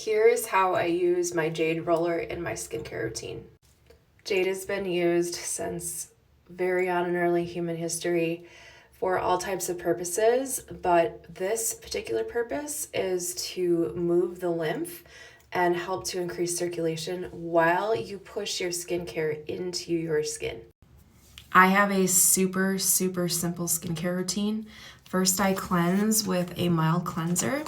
Here's how I use my jade roller in my skincare routine. Jade has been used since very on in early human history for all types of purposes, but this particular purpose is to move the lymph and help to increase circulation while you push your skincare into your skin. I have a super simple skincare routine. First, I cleanse with a mild cleanser.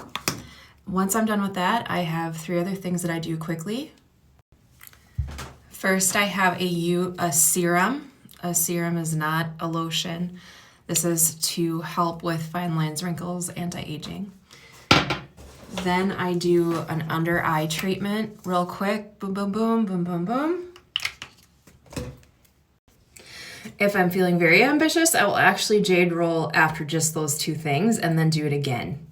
Once I'm done with that, I have 3 other things that I do quickly. First, I have a serum. A serum is not a lotion. This is to help with fine lines, wrinkles, anti-aging. Then I do an under eye treatment real quick. Boom, boom, boom, boom, boom, boom. If I'm feeling very ambitious, I will actually jade roll after just those 2 things and then do it again.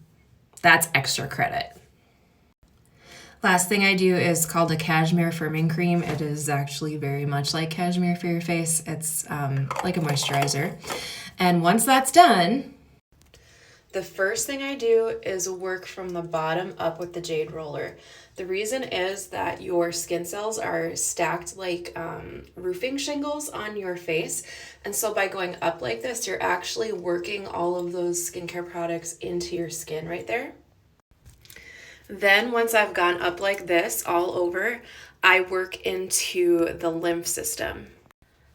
That's extra credit. Last thing I do is called a cashmere firming cream. It is actually very much like cashmere for your face. It's like a moisturizer. And once that's done, the first thing I do is work from the bottom up with the jade roller. The reason is that your skin cells are stacked like roofing shingles on your face. And so by going up like this, you're actually working all of those skincare products into your skin right there. Then once I've gone up like this all over, I work into the lymph system.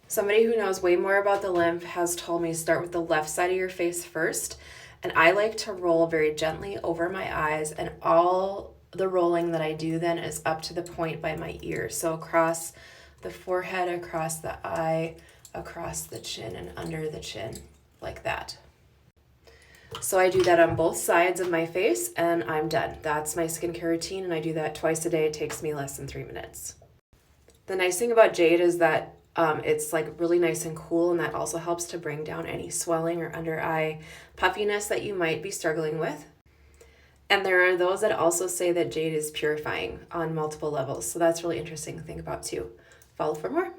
Somebody who knows way more about the lymph has told me start with the left side of your face first. And I like to roll very gently over my eyes, and all the rolling that I do then is up to the point by my ear. So across the forehead, across the eye, across the chin, and under the chin, like that. So I do that on both sides of my face and I'm done. That's my skincare routine, and I do that twice a day. It takes me less than 3 minutes. The nice thing about jade is that it's like really nice and cool, and that also helps to bring down any swelling or under eye puffiness that you might be struggling with. And there are those that also say that jade is purifying on multiple levels. So that's really interesting to think about too. Follow for more.